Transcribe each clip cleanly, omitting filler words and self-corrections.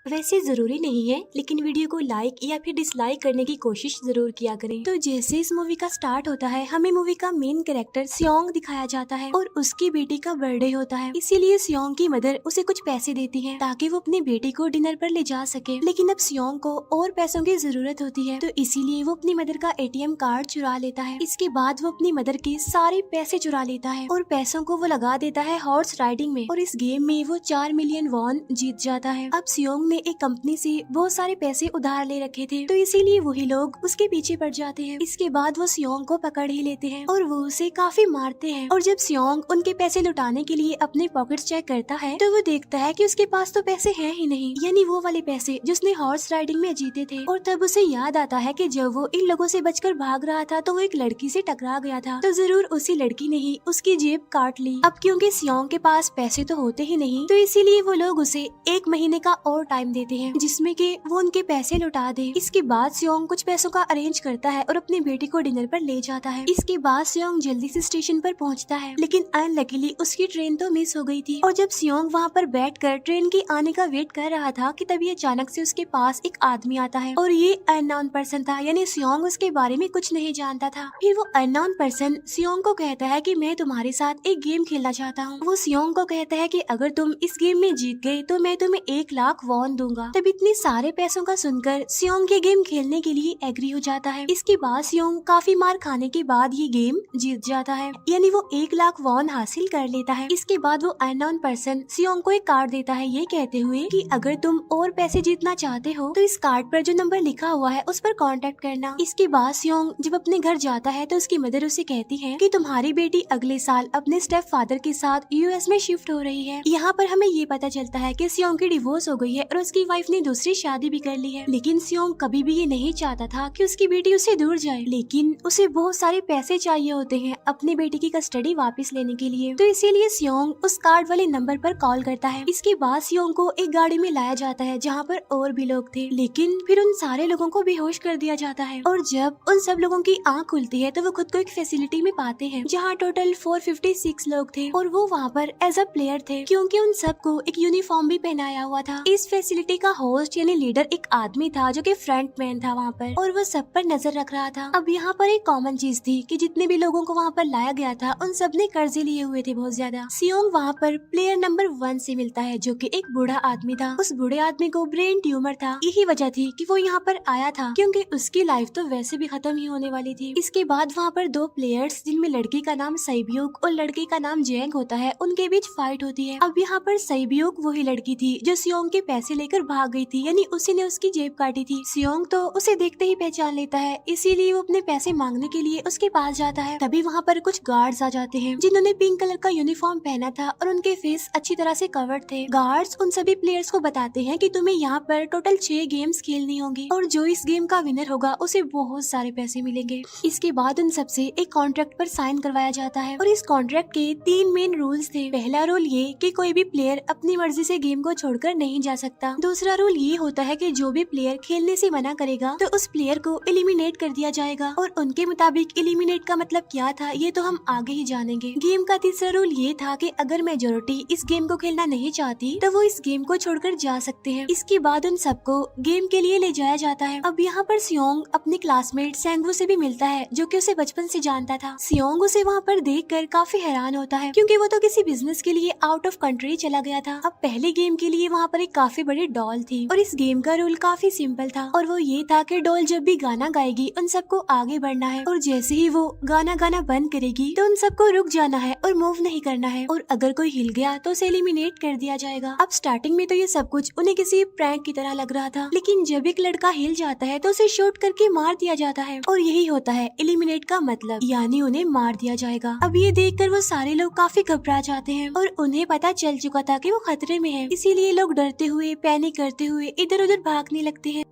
वैसे जरूरी नहीं है, लेकिन वीडियो को लाइक या फिर डिसलाइक करने की कोशिश जरूर किया करें। तो जैसे इस मूवी का स्टार्ट होता है, हमें मूवी का मेन कैरेक्टर सियोंग दिखाया जाता है और उसकी बेटी का बर्थडे होता है। इसीलिए सियोंग की मदर उसे कुछ पैसे देती है ताकि वो अपनी बेटी को डिनर पर ले जा सके। लेकिन अब सियोंग को और पैसों की जरूरत होती है, तो इसीलिए वो अपनी मदर का एटीएम कार्ड चुरा लेता है। इसके बाद वो अपनी मदर के सारे पैसे चुरा लेता है और पैसों को वो लगा देता है हॉर्स राइडिंग में, और इस गेम में वो 4 मिलियन वॉन जीत जाता है। अब सियोंग ने एक कंपनी से बहुत सारे पैसे उधार ले रखे थे, तो इसीलिए वही लोग उसके पीछे पड़ जाते हैं। इसके बाद वो सियोंग को पकड़ ही लेते हैं और वो उसे काफी मारते हैं। और जब सियोंग उनके पैसे लुटाने के लिए अपने पॉकेट्स चेक करता है, तो वो देखता है कि उसके पास तो पैसे हैं ही नहीं, यानी वो वाले पैसे जिसने हॉर्स राइडिंग में जीते थे। और तब उसे याद आता है कि जब वो इन लोगों से बचकर भाग रहा था तो वो एक लड़की से टकरा गया था, तो जरूर उसी लड़की ने ही उसकी जेब काट ली। अब क्योंकि सियोंग के पास पैसे तो होते ही नहीं, तो इसीलिए वो लोग उसे 1 महीने का और टाइम देते हैं जिसमें कि वो उनके पैसे लौटा दे। इसके बाद सियोंग कुछ पैसों का अरेंज करता है और अपनी बेटी को डिनर पर ले जाता है। इसके बाद सियोंग जल्दी से स्टेशन पर पहुंचता है, लेकिन अनलकीली उसकी ट्रेन तो मिस हो गई थी। और जब सियोंग वहां पर बैठकर ट्रेन की आने का वेट कर रहा था कि तभी अचानक से उसके पास एक आदमी आता है, और ये अननोन पर्सन था, यानी सियोंग उसके बारे में कुछ नहीं जानता था। फिर वो अननोन पर्सन सियोंग को कहता है कि मैं तुम्हारे साथ एक गेम खेलना चाहता हूँ। वो सियोंग को कहता है कि अगर तुम इस गेम में जीत गए तो मैं तुम्हें 1 लाख वॉन दूंगा। तब इतने सारे पैसों का सुनकर सियोंग ये गेम खेलने के लिए एग्री हो जाता है। इसके बाद सियोंग काफी मार खाने के बाद ये गेम जीत जाता है, यानी वो 1 लाख वॉन हासिल कर लेता है। इसके बाद वो अननोन पर्सन सियोंग को एक कार्ड देता है, ये कहते हुए कि अगर तुम और पैसे जीतना चाहते हो तो इस कार्ड पर जो नंबर लिखा हुआ है उस पर कांटेक्ट करना। इसके बाद सियोंग जब अपने घर जाता है तो उसकी मदर उसे कहती है कि तुम्हारी बेटी अगले साल अपने स्टेप फादर के साथ यूएस में शिफ्ट हो रही है। यहाँ पर हमें ये पता चलता है कि सियोंग की डिवोर्स हो गई है और उसकी वाइफ ने दूसरी शादी भी कर ली है। लेकिन सियोंग कभी भी ये नहीं चाहता था कि उसकी बेटी उससे दूर जाए, लेकिन उसे बहुत सारे पैसे चाहिए होते हैं अपनी बेटी की कस्टडी वापस लेने के लिए, तो इसीलिए सियोंग उस कार्ड वाले नंबर पर कॉल करता है। इसके बाद सियोंग को एक गाड़ी में लाया जाता है जहाँ पर और भी लोग थे, लेकिन फिर उन सारे लोगों को बेहोश कर दिया जाता है। और जब उन सब लोगों की आँख खुलती है तो वो खुद को एक फैसिलिटी में पाते हैं जहाँ टोटल 456 लोग थे, और वो वहाँ पर एज अ प्लेयर थे क्योंकि उन सबको एक यूनिफॉर्म भी पहनाया हुआ था। इस फैसिलिटी का होस्ट यानी लीडर एक आदमी था जो कि फ्रंट मैन था वहाँ पर, और वो सब पर नजर रख रहा था। अब यहाँ पर एक कॉमन चीज थी कि जितने भी लोगों को वहाँ पर लाया गया था उन सब ने कर्जे लिए हुए थे बहुत ज्यादा। सियोंग वहाँ पर प्लेयर नंबर 1 से मिलता है जो कि एक बूढ़ा आदमी था। उस बूढ़े आदमी को ब्रेन ट्यूमर था, यही वजह थी कि वो यहाँ पर आया था क्योंकि उसकी लाइफ तो वैसे भी खत्म ही होने वाली थी। इसके बाद वहाँ पर 2 प्लेयर्स जिनमें लड़की का नाम सैब्यूक और लड़के का नाम जेंग होता है, उनके बीच फाइट होती है। अब यहाँ पर सैब्यूक वही लड़की थी जो सियोंग के पैसे लेकर भाग गई थी, यानी उसी ने उसकी जेब काटी थी। सियोंग तो उसे देखते ही पहचान लेता है, इसीलिए वो अपने पैसे मांगने के लिए उसके पास जाता है। तभी वहाँ पर कुछ गार्ड्स आ जाते हैं जिन्होंने पिंक कलर का यूनिफॉर्म पहना था और उनके फेस अच्छी तरह से कवर्ड थे। गार्ड्स उन सभी प्लेयर्स को बताते हैं कि तुम्हें यहाँ पर टोटल 6 गेम्स खेलनी होंगी और जो इस गेम का विनर होगा उसे बहुत सारे पैसे मिलेंगे। इसके बाद उन सबसे एक कॉन्ट्रैक्ट पर साइन करवाया जाता है और इस कॉन्ट्रैक्ट के 3 मेन रूल्स थे। पहला रूल ये कि कोई भी प्लेयर अपनी मर्जी से गेम को छोड़कर नहीं जा सकता। दूसरा रूल ये होता है कि जो भी प्लेयर खेलने से मना करेगा तो उस प्लेयर को एलिमिनेट कर दिया जाएगा, और उनके मुताबिक एलिमिनेट का मतलब क्या था ये तो हम आगे ही जानेंगे। गेम का तीसरा रूल ये था कि अगर मेजोरिटी इस गेम को खेलना नहीं चाहती तो वो इस गेम को छोड़कर जा सकते हैं। इसके बाद उन सबको गेम के लिए ले जाया जाता है। अब यहाँ पर सियोंग अपने क्लासमेट सेंगवू से भी मिलता है जो कि उसे बचपन से जानता था। सियोंग उसे वहाँ पर देखकर काफी हैरान होता है क्योंकि वो तो किसी बिजनेस के लिए आउट ऑफ कंट्री चला गया था। अब पहले गेम के लिए वहाँ पर एक काफी बड़ी डॉल थी और इस गेम का रूल काफी सिंपल था, और वो ये था कि डॉल जब भी गाना गाएगी उन सबको आगे बढ़ना है, और जैसे ही वो गाना गाना बंद करेगी तो उन सबको रुक जाना है और मूव नहीं करना है, और अगर कोई हिल गया तो उसे एलिमिनेट कर दिया जाएगा। अब स्टार्टिंग में तो ये सब कुछ उन्हें किसी प्रैंक की तरह लग रहा था, लेकिन जब एक लड़का हिल जाता है तो उसे शूट करके मार दिया जाता है, और यही होता है एलिमिनेट का मतलब, यानी उन्हें मार दिया जाएगा। अब ये देखकर वो सारे लोग काफी घबरा जाते हैं और उन्हें पता चल चुका था कि वो खतरे में है, इसीलिए लोग डरते हुए पैनिक करते हुए इधर उधर भागने लगते हैं।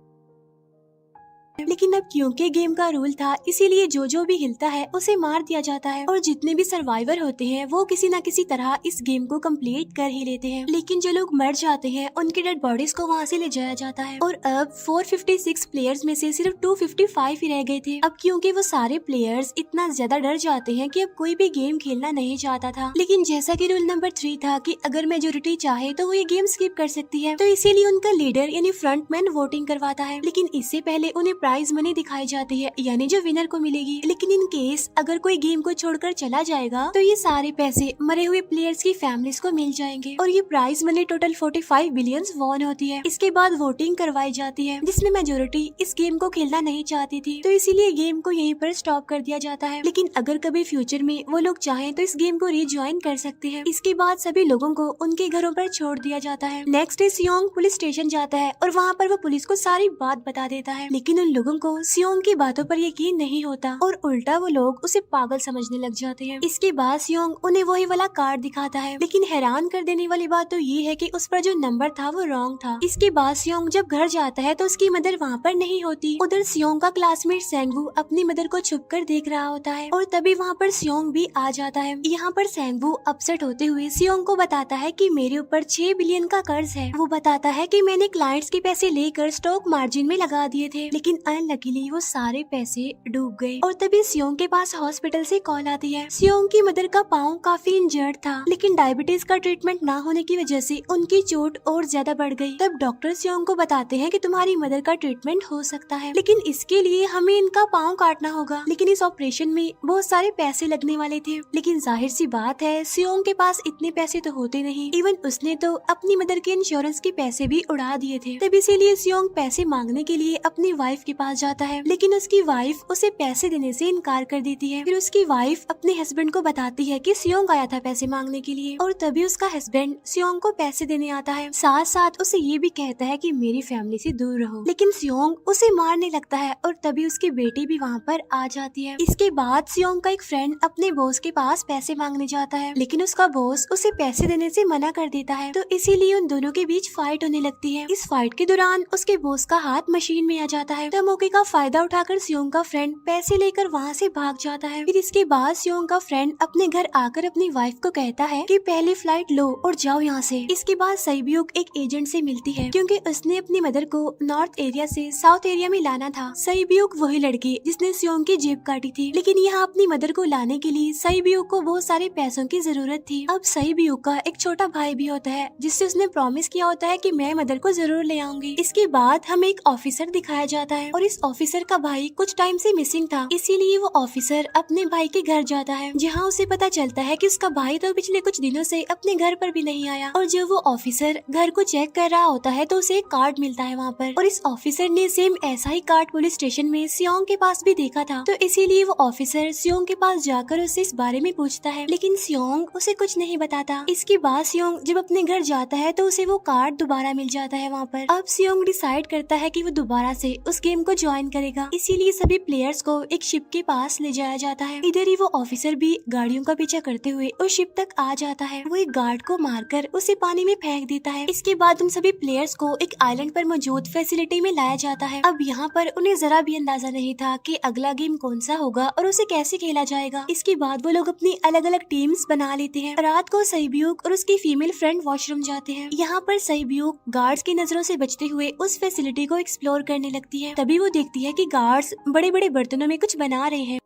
लेकिन अब क्योंकि गेम का रूल था इसीलिए जो भी हिलता है उसे मार दिया जाता है और जितने भी सर्वाइवर होते हैं वो किसी न किसी तरह इस गेम को कंप्लीट कर ही लेते हैं। लेकिन जो लोग मर जाते हैं उनकी डेड बॉडीज को वहाँ से ले जाया जाता है और अब 456 प्लेयर्स में से सिर्फ 255 ही रह गए थे। अब क्योंकि वो सारे प्लेयर्स इतना ज्यादा डर जाते हैं कि अब कोई भी गेम खेलना नहीं चाहता था। लेकिन जैसा कि रूल नंबर 3 था कि अगर मेजोरिटी चाहे तो वो ये गेम स्किप कर सकती है, तो इसीलिए उनका लीडर यानी फ्रंटमैन वोटिंग करवाता है। लेकिन इससे पहले उन्हें प्राइज मनी दिखाई जाती है यानी जो विनर को मिलेगी। लेकिन इन केस अगर कोई गेम को छोड़कर चला जाएगा तो ये सारे पैसे मरे हुए प्लेयर्स की फैमिलीज को मिल जाएंगे और ये prize money total 45 billion won होती है। इसके बाद वोटिंग करवाई जाती है जिसमें मेजोरिटी इस गेम को खेलना नहीं चाहती थी, तो इसीलिए गेम को यहीं पर स्टॉप कर दिया जाता है। लेकिन अगर कभी फ्यूचर में वो लोग चाहें तो इस गेम को रीज्वाइन कर सकते हैं। इसके बाद सभी लोगों को उनके घरों पर छोड़ दिया जाता है। नेक्स्ट डे सियोंग पुलिस स्टेशन जाता है और वहाँ पर वो पुलिस को सारी बात बता देता है। लेकिन उन लोगों को सियोंग की बातों पर यकीन नहीं होता और उल्टा वो लोग उसे पागल समझने लग जाते हैं। इसके बाद सियोंग उन्हें वही वाला कार्ड दिखाता है, लेकिन हैरान कर देने वाली बात तो ये है कि उस पर जो नंबर था वो रॉन्ग था। इसके बाद सियोंग जब घर जाता है तो उसकी मदर वहाँ पर नहीं होती। उधर सियोंग का क्लासमेट सेंगवू अपनी मदर को छुपकर देख रहा होता है और तभी वहाँ पर सियोंग भी आ जाता है। यहाँ पर सेंगवू अपसेट होते हुए सियोंग को बताता है कि मेरे ऊपर 6 बिलियन का कर्ज है। वो बताता है कि मैंने क्लाइंट्स के पैसे लेकर स्टॉक मार्जिन में लगा दिए थे, लेकिन अनलकीली वो सारे पैसे डूब गए। और तभी सियोंग के पास हॉस्पिटल से कॉल आती है। सियोंग की मदर का पाँव काफी इंजर्ड था, लेकिन डायबिटीज का ट्रीटमेंट ना होने की वजह से उनकी चोट और ज्यादा बढ़ गई। तब डॉक्टर सियोंग को बताते हैं कि तुम्हारी मदर का ट्रीटमेंट हो सकता है, लेकिन इसके लिए हमें इनका पाँव काटना होगा। लेकिन इस ऑपरेशन में बहुत सारे पैसे लगने वाले थे। लेकिन जाहिर सी बात है सियोंग के पास इतने पैसे तो होते नहीं। इवन उसने तो अपनी मदर के इंश्योरेंस के पैसे भी उड़ा दिए थे। तब इसीलिए सियोंग पैसे मांगने के लिए अपनी वाइफ के पास जाता है, लेकिन उसकी वाइफ उसे पैसे देने से इनकार कर देती है। फिर उसकी वाइफ अपने हस्बैंड को बताती है कि सियोंग आया था पैसे मांगने के लिए और तभी उसका हस्बैंड सियोंग को पैसे देने आता है। साथ साथ उसे ये भी कहता है कि मेरी फैमिली से दूर रहो। लेकिन सियोंग उसे मारने लगता है और तभी उसकी बेटी भी वहाँ पर आ जाती है। इसके बाद सियोंग का एक फ्रेंड अपने बॉस के पास पैसे मांगने जाता है, लेकिन उसका बॉस उसे पैसे देने से मना कर देता है, तो इसीलिए उन दोनों के बीच फाइट होने लगती है। इस फाइट के दौरान उसके बॉस का हाथ मशीन में आ जाता है, तो मौके का फायदा उठाकर सियोंग का फ्रेंड पैसे लेकर वहाँ से भाग जाता है। फिर इसके बाद सियोंग का फ्रेंड अपने घर आकर अपनी वाइफ को कहता है कि पहली फ्लाइट लो और जाओ यहाँ से। इसके बाद सईब्यूक एक एजेंट से मिलती है क्योंकि उसने अपनी मदर को नॉर्थ एरिया से साउथ एरिया में लाना था। सईब्यूक वही लड़की जिसने सियोंग की जेब काटी थी, लेकिन यहाँ अपनी मदर को लाने के लिए सईब्यूक को बहुत सारे पैसों की जरूरत थी। अब सईब्यूक का एक छोटा भाई भी होता है जिससे उसने प्रॉमिस किया होता है कि मैं मदर को जरूर ले आऊंगी। इसके बाद हमें एक ऑफिसर दिखाया जाता है और इस ऑफिसर का भाई कुछ टाइम से मिसिंग था, इसीलिए वो ऑफिसर अपने भाई के घर जाता है, जहाँ उसे पता चलता है कि उसका भाई तो पिछले कुछ दिनों से अपने घर पर भी नहीं आया। और जब वो ऑफिसर घर को चेक कर रहा होता है तो उसे एक कार्ड मिलता है वहाँ पर, और इस ऑफिसर ने सेम ऐसा ही कार्ड पुलिस स्टेशन में सियोंग के पास भी देखा था, तो इसीलिए वो ऑफिसर सियोंग के पास जाकर उससे इस बारे में पूछता है, लेकिन सियोंग उसे कुछ नहीं बताता। इसके बाद सियोंग जब अपने घर जाता है तो उसे वो कार्ड दोबारा मिल जाता है वहाँ पर। अब सियोंग डिसाइड करता है कि वो दोबारा से उस गेम को ज्वाइन करेगा, इसीलिए सभी प्लेयर्स को एक शिप के पास ले जाया जाता है। इधर ही वो ऑफिसर भी गाड़ियों का पीछा करते हुए उस शिप तक आ जाता है। वो एक गार्ड को मारकर उसे पानी में फेंक देता है। इसके बाद उन सभी प्लेयर्स को एक आइलैंड पर मौजूद फैसिलिटी में लाया जाता है। अब यहाँ पर उन्हें जरा भी अंदाजा नहीं था कि अगला गेम कौन सा होगा और उसे कैसे खेला जाएगा। इसके बाद वो लोग अपनी अलग अलग टीम्स बना लेते हैं। रात को सईब्यूक और उसकी फीमेल फ्रेंड वॉशरूम जाते हैं। यहाँ पर सईब्यूक गार्ड्स की नजरों से बचते हुए उस फैसिलिटी को एक्सप्लोर करने लगती है। तभी वो देखती है कि गार्ड्स बड़े बड़े बर्तनों में कुछ बना रहे हैं,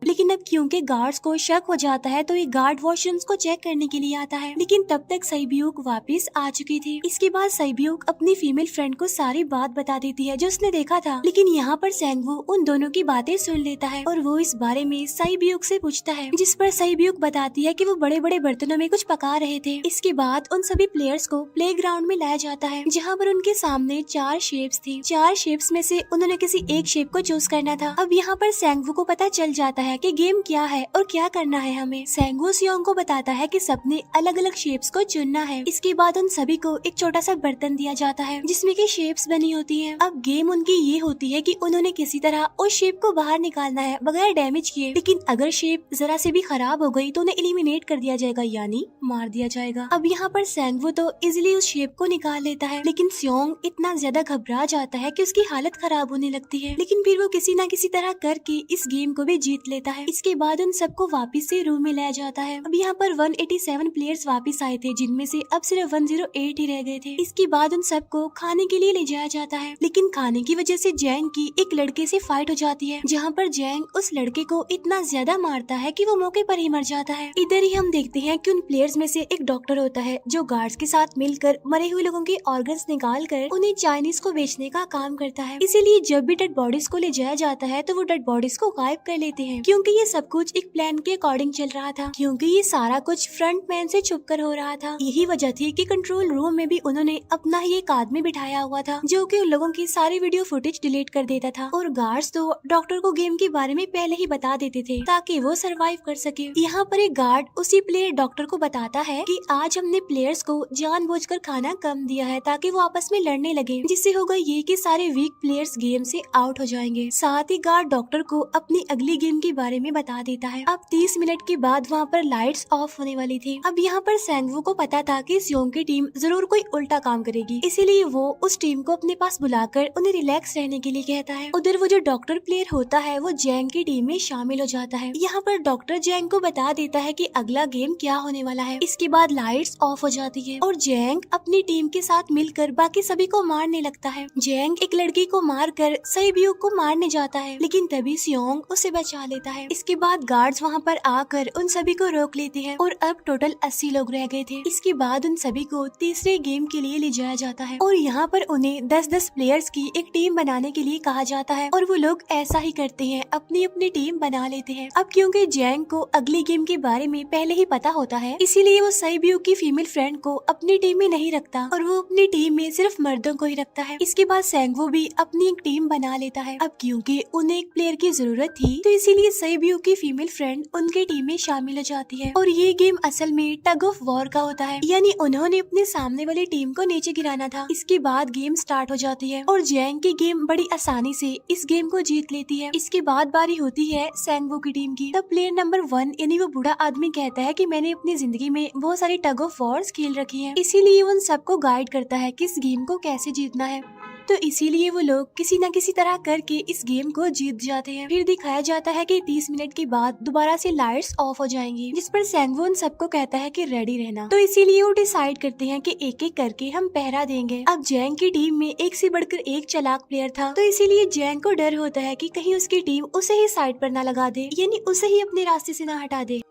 लेकिन अब क्योंकि गार्ड्स को शक हो जाता है तो ये गार्ड वॉशरूम्स को चेक करने के लिए आता है, लेकिन तब तक सईब्यूक वापस आ चुकी थी। इसके बाद सईब्यूक अपनी फीमेल फ्रेंड को सारी बात बता देती है जो उसने देखा था, लेकिन यहाँ पर सेंगवू उन दोनों की बातें सुन लेता है और वो इस बारे में सईब्यूक से पूछता है, जिस पर सईब्यूक बताती है कि वो बड़े बड़े बर्तनों में कुछ पका रहे थे। इसके बाद उन सभी प्लेयर्स को प्ले ग्राउंड में लाया जाता है, जहाँ पर उनके सामने 4 शेप्स थी। 4 शेप्स में से उन्होंने किसी एक शेप को चूज करना था। अब यहाँ पर सेंगवू को पता चल जाता है कि गेम क्या है और क्या करना है हमें। सेंगवू सियोंग को बताता है कि सबने अलग अलग शेप्स को चुनना है। इसके बाद उन सभी को एक छोटा सा बर्तन दिया जाता है जिसमें की शेप्स बनी होती है। अब गेम उनकी ये होती है कि उन्होंने किसी तरह उस शेप को बाहर निकालना है बगैर डैमेज किए, लेकिन अगर शेप जरा से भी खराब हो गई तो उन्हें एलिमिनेट कर दिया जाएगा, यानी मार दिया जाएगा। अब यहाँ पर सेंगवू तो इजिली उस शेप को निकाल लेता है, लेकिन सियोंग इतना ज्यादा घबरा जाता है कि उसकी हालत खराब होने लगती है, लेकिन फिर वो किसी न किसी तरह करके इस गेम को भी जीत लेता है। इसके बाद उन सबको वापस से रूम में लाया जाता है। अब यहाँ पर 187 प्लेयर्स वापस आए थे, जिनमें से अब सिर्फ 108 ही रह गए थे। इसके बाद उन सबको खाने के लिए ले जाया जाता है, लेकिन खाने की वजह से जैंग की एक लड़के से फाइट हो जाती है, जहाँ पर जैंग उस लड़के को इतना ज्यादा मारता है कि वो मौके पर ही मर जाता है। इधर ही हम देखते हैं कि उन प्लेयर्स में से एक डॉक्टर होता है जो गार्ड्स के साथ मिलकर मरे हुए लोगों के ऑर्गन्स निकाल कर उन्हें चाइनीज को बेचने का काम करता है। इसीलिए जब भी डेड बॉडीज को ले जाया जाता है तो वो डेड बॉडीज को गायब कर लेते हैं, क्योंकि ये सब कुछ एक प्लान के अकॉर्डिंग चल रहा था, क्योंकि ये सारा कुछ फ्रंट मैन से छुप कर हो रहा था। यही वजह थी कि कंट्रोल रूम में भी उन्होंने अपना ही एक आदमी बिठाया हुआ था जो कि उन लोगों की सारी वीडियो फुटेज डिलीट कर देता था, और गार्ड्स तो डॉक्टर को गेम के बारे में पहले ही बता देते थे ताकि वो सरवाइव कर सके। यहाँ पर एक गार्ड उसी प्लेयर डॉक्टर को बताता है कि आज हमने प्लेयर्स को जानबूझकर खाना कम दिया है ताकि वो आपस में लड़ने लगे, जिससे होगा ये कि सारे वीक प्लेयर्स गेम से आउट हो जाएंगे। साथ ही गार्ड डॉक्टर को अपनी अगली गेम के बारे में बता देता है। अब 30 मिनट के बाद वहाँ पर लाइट्स ऑफ होने वाली थी। अब यहाँ पर सेंगवू को पता था कि सियोंग की टीम जरूर कोई उल्टा काम करेगी, इसीलिए वो उस टीम को अपने पास बुलाकर उन्हें रिलैक्स रहने के लिए कहता है। उधर वो जो डॉक्टर प्लेयर होता है वो जैंग की टीम में शामिल हो जाता है। यहाँ पर डॉक्टर जैंग को बता देता है कि अगला गेम क्या होने वाला है। इसके बाद लाइट्स ऑफ हो जाती है और जैंग अपनी टीम के साथ मिलकर बाकी सभी को मारने लगता है। जैंग एक लड़की को मारकर सईब्यू को मारने जाता है, लेकिन तभी सियोंग उसे बचा लेता है। इसके बाद गार्ड्स वहाँ पर आकर उन सभी को रोक लेते हैं और अब टोटल 80 लोग रह गए थे। इसके बाद उन सभी को तीसरे गेम के लिए ले जाया जाता है और यहाँ पर उन्हें 10-10 प्लेयर्स की एक टीम बनाने के लिए कहा जाता है, और वो लोग ऐसा ही करते हैं, अपनी अपनी टीम बना लेते हैं। अब क्योंकि जैंग को अगली गेम के बारे में पहले ही पता होता है, इसीलिए वो सईब्यू की फीमेल फ्रेंड को अपनी टीम में नहीं रखता और वो अपनी टीम में सिर्फ मर्दों को ही रखता है। इसके बाद सेंगवू भी अपनी एक टीम बना लेता है। अब क्योंकि उन्हें एक प्लेयर की जरूरत थी तो इसीलिए सईब्यू की फीमेल फ्रेंड उनके टीम में शामिल हो जाती है, और ये गेम असल में टग ऑफ वॉर का होता है, यानी उन्होंने अपने सामने वाली टीम को नीचे गिराना था। इसके बाद गेम स्टार्ट हो जाती है और जैंग की गेम बड़ी आसानी से इस गेम को जीत लेती है। इसके बाद बारी होती है सेंगवू की टीम की। तब प्लेयर नंबर 1 यानी वो बूढ़ा आदमी कहता है कि मैंने अपनी जिंदगी में बहुत सारी टग ऑफ वॉर्स खेल रखी हैं, इसीलिए उन सबको गाइड करता है कि इस गेम को कैसे जीतना है। तो इसीलिए वो लोग किसी न किसी तरह करके इस गेम को जीत जाते हैं। फिर दिखाया जाता है कि 30 मिनट के बाद दोबारा से लाइट्स ऑफ हो जाएंगी, जिस पर सेंगवू उन सबको कहता है कि रेडी रहना। तो इसीलिए वो डिसाइड करते हैं कि एक एक करके हम पहरा देंगे। अब जैंग की टीम में एक से बढ़कर एक चालाक प्लेयर था, तो इसीलिए जैंग को डर होता है कि कहीं उसकी टीम उसे ही साइड पर न लगा दे, यानी उसे ही अपने रास्ते से न हटा दे।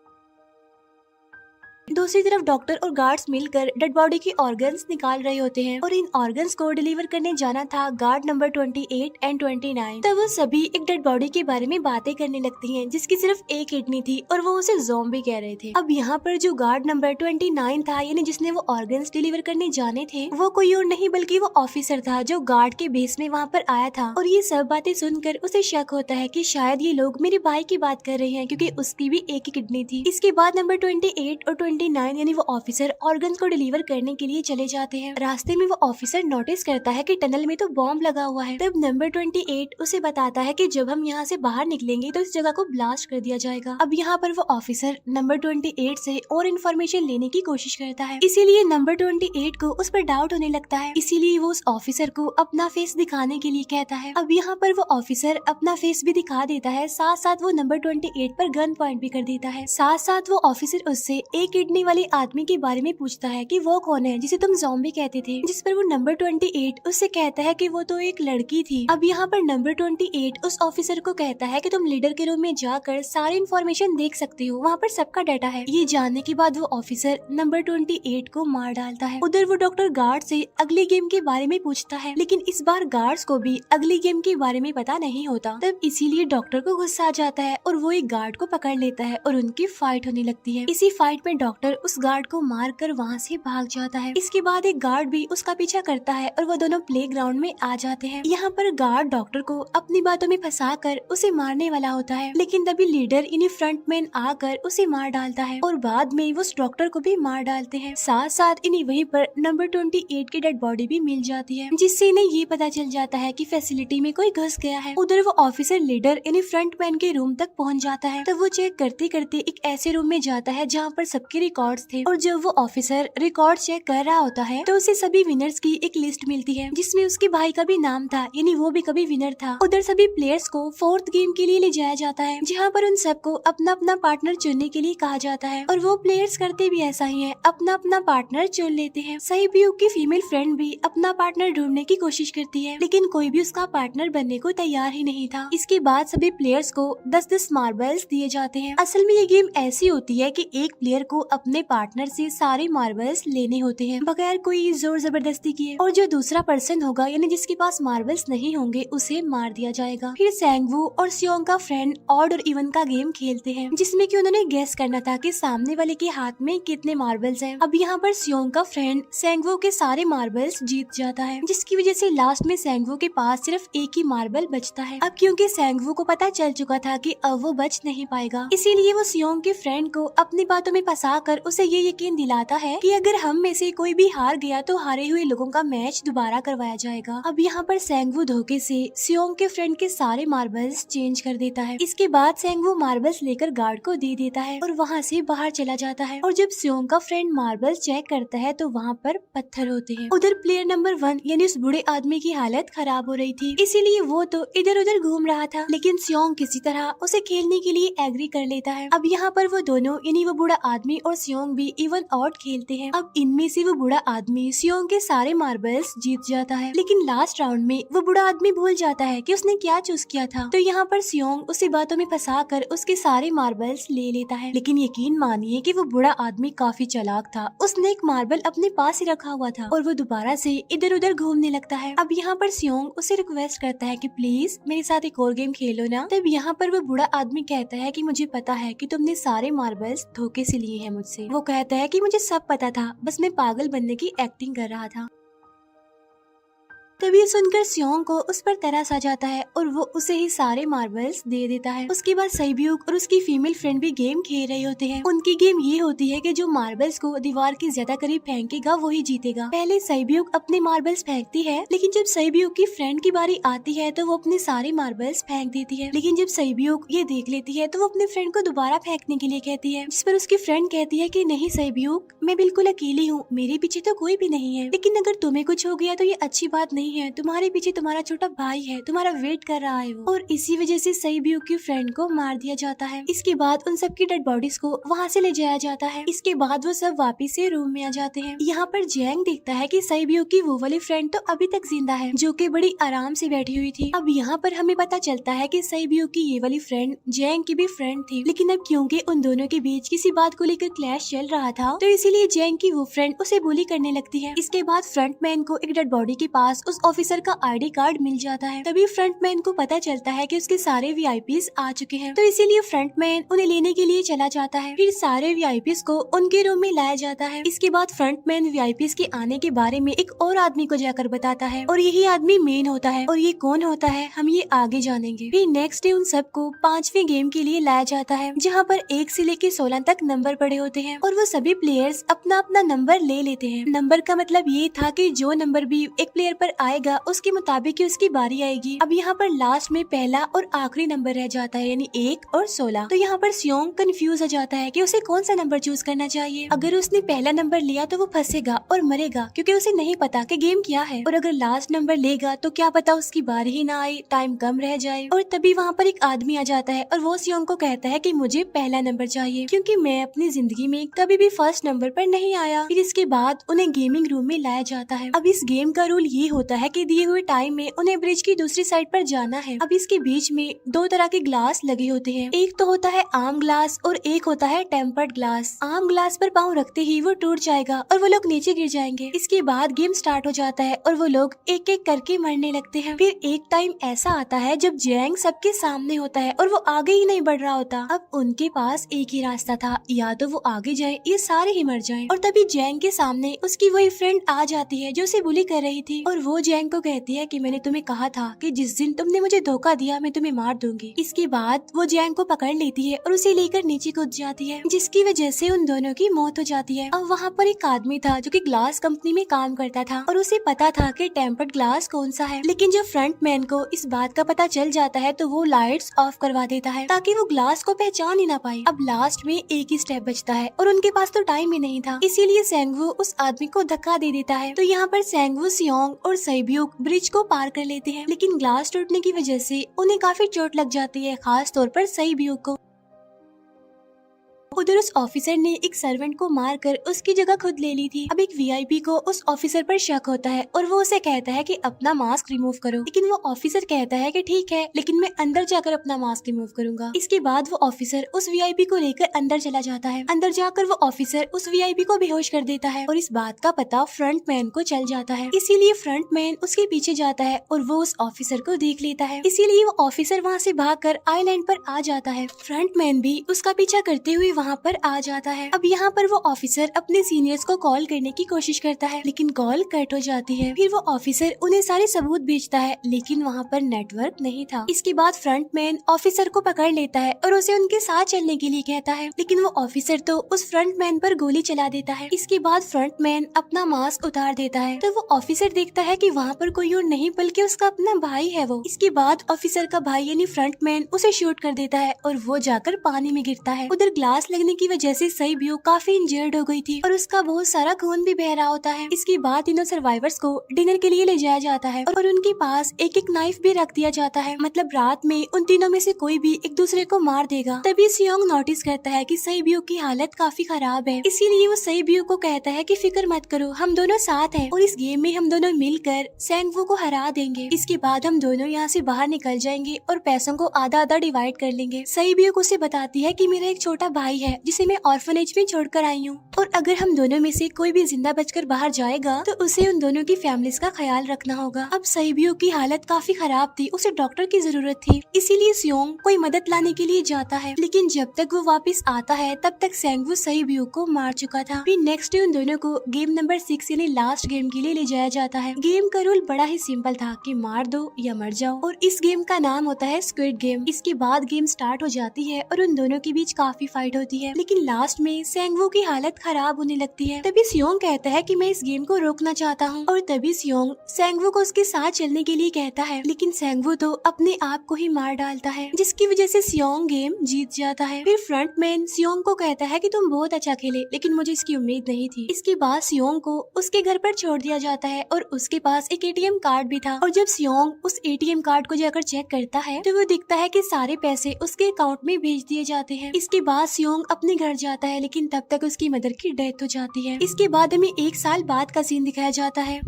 दूसरी तरफ डॉक्टर और गार्ड्स मिलकर डेड बॉडी की ऑर्गन्स निकाल रहे होते हैं और इन ऑर्गन्स को डिलीवर करने जाना था गार्ड नंबर 28 एंड 29। तब वो सभी एक डेड बॉडी के बारे में बातें करने लगती हैं जिसकी सिर्फ एक किडनी थी और वो उसे ज़ॉम्बी कह रहे थे। अब यहाँ पर जो गार्ड नंबर 29 था, यानी जिसने वो ऑर्गन्स डिलीवर करने जाने थे, वो कोई और नहीं बल्कि वो ऑफिसर था जो गार्ड के बेस में वहाँ पर आया था। और ये सब बातें सुनकर उसे शक होता है कि शायद ये लोग मेरे भाई की बात कर रहे हैं, क्योंकि उसकी भी एक ही किडनी थी। इसके बाद नंबर 28 और 29 यानी वो ऑफिसर ऑर्गन्स को डिलीवर करने के लिए चले जाते हैं। रास्ते में वो ऑफिसर नोटिस करता है कि टनल में तो बॉम्ब लगा हुआ है। तब नंबर 28 उसे बताता है कि जब हम यहाँ से बाहर निकलेंगे तो इस जगह को ब्लास्ट कर दिया जाएगा। अब यहाँ पर वो ऑफिसर नंबर 28 से और इन्फॉर्मेशन लेने की कोशिश करता है, इसीलिए नंबर 28 को उस पर डाउट होने लगता है, इसीलिए वो उस ऑफिसर को अपना फेस दिखाने के लिए कहता है। अब यहाँ पर वो ऑफिसर अपना फेस भी दिखा देता है, साथ साथ वो नंबर 28 पर गन पॉइंट भी कर देता है। साथ साथ वो ऑफिसर उससे एक किडनी वाले आदमी के बारे में पूछता है कि वो कौन है जिसे तुम ज़ॉम्बी कहते थे, जिस पर वो नंबर 28 उससे कहता है कि वो तो एक लड़की थी। अब यहाँ पर नंबर 28 उस ऑफिसर को कहता है कि तुम लीडर के रूम में जाकर सारी इन्फॉर्मेशन देख सकते हो, वहाँ पर सबका डाटा है। ये जानने के बाद वो ऑफिसर नंबर 28 को मार डालता है। उधर वो डॉक्टर गार्ड से अगली गेम के बारे में पूछता है, लेकिन इस बार गार्ड्स को भी अगली गेम के बारे में पता नहीं होता। तब इसीलिए डॉक्टर को गुस्सा आ जाता है और वो एक गार्ड को पकड़ लेता है और उनकी फाइट होने लगती है। इसी फाइट में डॉक्टर डॉक्टर उस गार्ड को मार कर वहाँ से भाग जाता है। इसके बाद एक गार्ड भी उसका पीछा करता है और वो दोनों प्लेग्राउंड में आ जाते हैं। यहाँ पर गार्ड डॉक्टर को अपनी बातों में फंसा कर उसे मारने वाला होता है, लेकिन तभी लीडर यानी फ्रंटमैन आकर उसे मार डालता है और बाद में वो उस डॉक्टर को भी मार डालते हैं। साथ साथ इन्हें वहीं पर नंबर 28 की डेड बॉडी भी मिल जाती है, जिससे इन्हें ये पता चल जाता है कि फैसिलिटी में कोई घुस गया है। उधर वो ऑफिसर लीडर यानी फ्रंटमैन के रूम तक पहुंच जाता है। तब वो चेक करते करते एक ऐसे रूम में जाता है जहाँ पर सबके रिकॉर्ड्स थे, और जब वो ऑफिसर रिकॉर्ड चेक कर रहा होता है तो उसे सभी विनर्स की एक लिस्ट मिलती है, जिसमें उसके भाई का भी नाम था, यानी वो भी कभी विनर था। उधर सभी प्लेयर्स को 4th गेम के लिए ले जाया जाता है, जहाँ पर उन सबको अपना अपना पार्टनर चुनने के लिए कहा जाता है, और वो प्लेयर्स करते भी ऐसा ही है, अपना अपना पार्टनर चुन लेते हैं। सहीब्यूक की फीमेल फ्रेंड भी अपना पार्टनर ढूंढने की कोशिश करती है, लेकिन कोई भी उसका पार्टनर बनने को तैयार ही नहीं था। इसके बाद सभी प्लेयर्स को 10-10 मार्बल्स दिए जाते हैं। असल में ये गेम ऐसी होती है कि एक प्लेयर को अपने पार्टनर से सारे मार्बल्स लेने होते हैं बगैर कोई जोर जबरदस्ती किए, और जो दूसरा पर्सन होगा यानी जिसके पास मार्बल्स नहीं होंगे उसे मार दिया जाएगा। फिर सैंगवू और सियोंग का फ्रेंड ऑड और इवन का गेम खेलते हैं, जिसमें कि उन्होंने गेस करना था कि सामने वाले के हाथ में कितने मार्बल्स हैं। अब यहाँ पर सियोंग का फ्रेंड सैंगवू के सारे मार्बल्स जीत जाता है, जिसकी वजह से लास्ट में सैंगवू के पास सिर्फ एक ही मार्बल बचता है। अब क्योंकि सैंगवू को पता चल चुका था कि अब वो बच नहीं पाएगा, इसीलिए वो सियोंग के फ्रेंड को अपनी बातों में फंसा कर उसे ये यकीन दिलाता है कि अगर हम में से कोई भी हार गया तो हारे हुए लोगों का मैच दोबारा करवाया जाएगा। अब यहाँ पर सैंगवू धोखे से सियोंग के फ्रेंड के सारे मार्बल्स चेंज कर देता है। इसके बाद सैंगवू मार्बल्स लेकर गार्ड को दे देता है और वहाँ से बाहर चला जाता है, और जब सियोंग का फ्रेंड मार्बल्स चेक करता है तो वहाँ पर पत्थर होते हैं। उधर प्लेयर नंबर 1 यानी उस बूढ़े आदमी की हालत खराब हो रही थी, इसीलिए वो तो इधर उधर घूम रहा था, लेकिन सियोंग किसी तरह उसे खेलने के लिए एग्री कर लेता है। अब यहाँ पर वो दोनों यानी वो बूढ़ा आदमी और सियोंग भी इवन आउट खेलते हैं। अब इनमें से वो बूढ़ा आदमी सियोंग के सारे मार्बल्स जीत जाता है, लेकिन लास्ट राउंड में वो बूढ़ा आदमी भूल जाता है कि उसने क्या चूज किया था। तो यहाँ पर सियोंग उसे बातों में फंसा कर उसके सारे मार्बल्स ले लेता है, लेकिन यकीन मानिए कि वो बूढ़ा आदमी काफी चालाक था। उसने एक मार्बल अपने पास ही रखा हुआ था और वो दोबारा से इधर उधर घूमने लगता है। अब यहाँ पर सियोंग उसे रिक्वेस्ट करता है कि प्लीज मेरे साथ एक और गेम खेलो ना। तब यहाँ पर वो बूढ़ा आदमी कहता है कि मुझे पता है कि तुमने सारे मार्बल्स धोखे से लिए हैं मुझसे। वो कहता है कि मुझे सब पता था, बस मैं पागल बनने की एक्टिंग कर रहा था। तभी सुनकर सियोंग को उस पर तरस आ जाता है और वो उसे ही सारे मार्बल्स दे देता है। उसके बाद सहीब्यूक और उसकी फीमेल फ्रेंड भी गेम खेल रहे होते हैं। उनकी गेम ये होती है कि जो मार्बल्स को दीवार के ज्यादा करीब फेंकेगा वही जीतेगा। पहले सहीब्यूक अपने मार्बल्स फेंकती है, लेकिन जब सहीब्यूक की फ्रेंड की बारी आती है तो वो अपने सारे मार्बल्स फेंक देती है। लेकिन जब सहीब्यूक ये देख लेती है तो वो अपने फ्रेंड को दोबारा फेंकने के लिए कहती है, जिस पर उसकी फ्रेंड कहती है कि नहीं सहीब्यूक, मैं बिल्कुल अकेली हूँ, मेरे पीछे तो कोई भी नहीं है, लेकिन अगर तुम्हें कुछ हो गया तो ये अच्छी बात नहीं है, तुम्हारे पीछे तुम्हारा छोटा भाई है, तुम्हारा वेट कर रहा है वो। और इसी वजह से सहीब्यूक की फ्रेंड को मार दिया जाता है। इसके बाद उन सबकी डेड बॉडीज को वहाँ से ले जाया जाता है। इसके बाद वो सब वापिस से रूम में आ जाते हैं। यहाँ पर जैंग देखता है कि सहीब्यूक की वो वाली फ्रेंड तो अभी तक जिंदा है, जो कि बड़ी आराम से बैठी हुई थी। अब यहाँ पर हमें पता चलता है कि सहीब्यूक की ये वाली फ्रेंड जैंग की भी फ्रेंड थी, लेकिन अब क्योंकि उन दोनों के बीच किसी बात को लेकर क्लैश चल रहा था तो इसीलिए जैंग की वो फ्रेंड उसे बुली करने लगती है। इसके बाद फ्रंटमैन को एक डेड बॉडी के पास उस ऑफिसर का आईडी कार्ड मिल जाता है। तभी फ्रंटमैन को पता चलता है कि उसके सारे वीआईपीज आ चुके हैं, तो इसीलिए फ्रंटमैन उन्हें लेने के लिए चला जाता है। फिर सारे वीआईपीज को उनके रूम में लाया जाता है। इसके बाद फ्रंटमैन वीआईपीज के आने के बारे में एक और आदमी को जाकर बताता है, और यही आदमी मेन होता है। और ये कौन होता है हम ये आगे जानेंगे। फिर नेक्स्ट डे उन सबको 5वें गेम के लिए लाया जाता है, जहाँ पर 1 से लेकर 16 तक नंबर पड़े होते हैं, और वो सभी प्लेयर्स अपना अपना नंबर ले लेते हैं। नंबर का मतलब ये था कि जो नंबर भी एक प्लेयर पर आएगा उसके मुताबिक उसकी बारी आएगी। अब यहाँ पर लास्ट में पहला और आखिरी नंबर रह जाता है, यानी 1 और 16। तो यहाँ पर सियोंग कंफ्यूज हो जाता है कि उसे कौन सा नंबर चूज करना चाहिए। अगर उसने पहला नंबर लिया तो वो फंसेगा और मरेगा, क्योंकि उसे नहीं पता कि गेम क्या है। और अगर लास्ट नंबर लेगा तो क्या पता उसकी बारी ही ना आए, टाइम कम रह जाए। और तभी वहाँ पर एक आदमी आ जाता है और वो सियोंग को कहता है कि मुझे पहला नंबर चाहिए, क्योंकि मैं अपनी जिंदगी में कभी भी फर्स्ट नंबर पर नहीं आया। फिर इसके बाद उन्हें गेमिंग रूम में लाया जाता है। अब इस गेम का रूल ये होता है कि दिए हुए टाइम में उन्हें ब्रिज की दूसरी साइड पर जाना है। अब इसके बीच में दो तरह के ग्लास लगे होते हैं, एक तो होता है आम ग्लास और एक होता है टेम्पर्ड ग्लास। आम ग्लास पर पाँव रखते ही वो टूट जाएगा और वो लोग नीचे गिर जाएंगे। इसके बाद गेम स्टार्ट हो जाता है और वो लोग एक एक करके मरने लगते हैं। फिर एक टाइम ऐसा आता है जब जैंग सबके सामने होता है और वो आगे ही नहीं बढ़ रहा होता। अब उनके पास एक ही रास्ता था, या तो वो आगे जाए या सारे ही मर जाएं। और तभी जैंग के सामने उसकी वही फ्रेंड आ जाती है जो उसे बुली कर रही थी, और वो जैंग को कहती है कि मैंने तुम्हें कहा था कि जिस दिन तुमने मुझे धोखा दिया मैं तुम्हें मार दूंगी। इसके बाद वो जैंग को पकड़ लेती है और उसे लेकर नीचे कूद जाती है, जिसकी वजह से उन दोनों की मौत हो जाती है। अब वहाँ पर एक आदमी था जो कि ग्लास कंपनी में काम करता था और उसे पता था कि टेम्पर्ड ग्लास कौन सा है, लेकिन जब फ्रंट मैन को इस बात का पता चल जाता है तो वो लाइट्स ऑफ करवा देता है ताकि वो ग्लास को पहचान ही ना पाए। अब लास्ट में एक ही स्टेप बचता है और उनके पास तो टाइम ही नहीं था, इसीलिए सेंगवू उस आदमी को धक्का दे देता है। तो यहाँ पर सेंगवू, सियोंग और सैब्यूक ब्रिज को पार कर लेते हैं, लेकिन ग्लास टूटने की वजह से उन्हें काफी चोट लग जाती है, खास तौर पर सैब्यूक को। उधर उस ऑफिसर ने एक सर्वेंट को मारकर उसकी जगह खुद ले ली थी। अब एक वीआईपी को उस ऑफिसर पर शक होता है और वो उसे कहता है कि अपना मास्क रिमूव करो, लेकिन वो ऑफिसर कहता है कि ठीक है, लेकिन मैं अंदर जाकर अपना मास्क रिमूव करूंगा। इसके बाद वो ऑफिसर उस वीआईपी को लेकर अंदर चला जाता है। अंदर जाकर वो ऑफिसर उस वीआईपी को बेहोश कर देता है और इस बात का पता फ्रंट मैन को चल जाता है, इसीलिए फ्रंट मैन उसके पीछे जाता है और वो उस ऑफिसर को देख लेता है, इसीलिए वो ऑफिसर वहाँ से भागकर आइलैंड पर आ जाता है। फ्रंट मैन भी उसका पीछा करते हुए वहाँ पर आ जाता है। अब यहाँ पर वो ऑफिसर अपने सीनियर्स को कॉल करने की कोशिश करता है, लेकिन कॉल कट हो जाती है। फिर वो ऑफिसर उन्हें सारे सबूत भेजता है, लेकिन वहाँ पर नेटवर्क नहीं था। इसके बाद फ्रंट मैन ऑफिसर को पकड़ लेता है और उसे उनके साथ चलने के लिए कहता है, लेकिन वो ऑफिसर तो उस फ्रंट मैन पर गोली चला देता है। इसके बाद फ्रंट मैन अपना मास्क उतार देता है, तो वो ऑफिसर देखता है कि वहाँ पर कोई और नहीं बल्कि उसका अपना भाई है वो। इसके बाद ऑफिसर का भाई यानी फ्रंट मैन उसे शूट कर देता है और वो जाकर पानी में गिरता है। उधर ग्लास लगने की वजह से सैब्यूक काफी इंजर्ड हो गई थी और उसका बहुत सारा खून भी बह रहा होता है। इसके बाद तीनों सर्वाइवर्स को डिनर के लिए ले जाया जाता है और उनके पास एक एक नाइफ भी रख दिया जाता है, मतलब रात में उन तीनों में से कोई भी एक दूसरे को मार देगा। तभी सियोंग नोटिस करता है कि सैब्यूक की हालत काफी खराब है, इसीलिए वो सैब्यूक को कहता है कि फिक्र मत करो, हम दोनों साथ हैं और इस गेम में हम दोनों मिलकर सेंगवू को हरा देंगे। इसके बाद हम दोनों यहाँ से बाहर निकल जाएंगे और पैसों को आधा आधा डिवाइड कर लेंगे। सैब्यूक उसे बताती है कि मेरा एक छोटा भाई है जिसे मैं ऑर्फनेज में छोड़कर आई हूँ, और अगर हम दोनों में से कोई भी जिंदा बचकर बाहर जाएगा तो उसे उन दोनों की फैमिलीज का ख्याल रखना होगा। अब सैब्यूक की हालत काफी खराब थी, उसे डॉक्टर की जरूरत थी, इसीलिए सियोंग कोई मदद लाने के लिए जाता है, लेकिन जब तक वो वापस आता है तब तक सेंगवू सैब्यूक को मार चुका था। फिर नेक्स्ट डे उन दोनों को गेम नंबर 6 यानी लास्ट गेम के लिए ले जाया जाता है। गेम का रूल बड़ा ही सिंपल था कि मार दो या मर जाओ, और इस गेम का नाम होता है स्क्विड गेम। इसके बाद गेम स्टार्ट हो जाती है और उन दोनों के बीच काफी फाइट होती है, लेकिन लास्ट में सेंगवू की हालत खराब होने लगती है। तभी सियोंग कहता है कि मैं इस गेम को रोकना चाहता हूँ, और तभी सियोंग सेंगवू को उसके साथ चलने के लिए कहता है, लेकिन सेंगवू तो अपने आप को ही मार डालता है, जिसकी वजह से सियोंग गेम जीत जाता है। फिर फ्रंट मैन सियोंग को कहता है कि तुम बहुत अच्छा खेले, लेकिन मुझे इसकी उम्मीद नहीं थी। इसके बाद सियोंग को उसके घर पर छोड़ दिया जाता है और उसके पास एक एटीएम कार्ड भी था, और जब सियोंग उस एटीएम कार्ड को जाकर चेक करता है तो वो दिखता है कि सारे पैसे उसके अकाउंट में भेज दिए जाते हैं। इसके बाद सियोंग अपने घर जाता है, लेकिन तब तक उसकी मदर की डेथ हो जाती है। इसके बाद हमें 1 साल बाद का सीन दिखाया जाता है,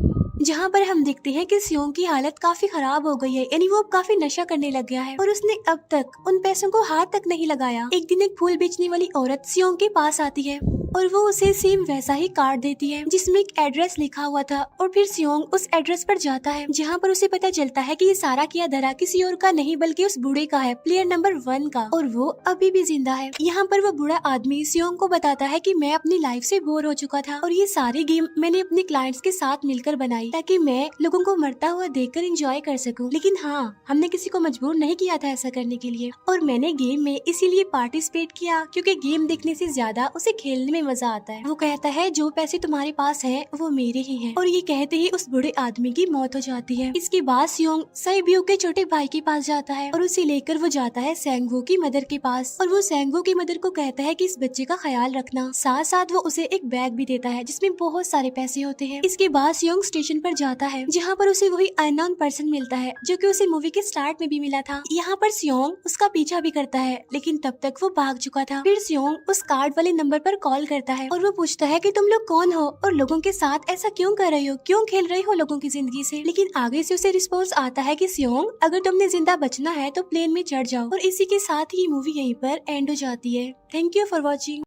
जहाँ पर हम देखते हैं कि सियोंग की हालत काफी खराब हो गई है, यानी वो अब काफी नशा करने लग गया है और उसने अब तक उन पैसों को हाथ तक नहीं लगाया। एक दिन एक फूल बेचने वाली औरत सियोंग के पास आती है और वो उसे सेम वैसा ही कार्ड देती है जिसमें एक एड्रेस लिखा हुआ था, और फिर सियोंग उस एड्रेस पर जाता है, जहाँ पर उसे पता चलता है कि ये सारा किया धरा किसी और का नहीं बल्कि उस बूढ़े का है, प्लेयर नंबर 1 का, और वो अभी भी जिंदा है। यहाँ पर वो बूढ़ा आदमी सियोंग को बताता है कि मैं अपनी लाइफ से बोर हो चुका था और ये सारी गेम मैंने अपने क्लाइंट्स के साथ मिलकर बनाई ताकि मैं लोगों को मरता हुआ देखकर एंजॉय कर सकूं, लेकिन हाँ, हमने किसी को मजबूर नहीं किया था ऐसा करने के लिए, और मैंने गेम में इसीलिए पार्टिसिपेट किया क्योंकि गेम देखने से ज्यादा उसे खेलने में मजा आता है। वो कहता है जो पैसे तुम्हारे पास हैं वो मेरे ही हैं, और ये कहते ही उस बूढ़े आदमी की मौत हो जाती है। इसके बाद सियोंग सैब्यूक के छोटे भाई के पास जाता है और उसे लेकर वो जाता है सेंगवू की मदर के पास, और वो सेंगवू की मदर को कहता है कि इस बच्चे का ख्याल रखना, साथ साथ वो उसे एक बैग भी देता है जिसमें बहुत सारे पैसे होते हैं। इसके बाद सियोंग स्टेशन पर जाता है, जहाँ पर उसे वही अननोन पर्सन मिलता है जो कि उसे मूवी के स्टार्ट में भी मिला था। यहाँ पर सियोंग उसका पीछा भी करता है, लेकिन तब तक वो भाग चुका था। फिर सियोंग उस कार्ड वाले नंबर पर कॉल करता है और वो पूछता है कि तुम लोग कौन हो और लोगों के साथ ऐसा क्यों कर रही हो, क्यों खेल रही हो लोगों की जिंदगी से। लेकिन आगे से उसे रिस्पॉन्स आता है कि सियोंग, अगर तुमने जिंदा बचना है तो प्लेन में चढ़ जाओ। और इसी के साथ ये मूवी यहीं पर एंड हो जाती है। Thank you for watching.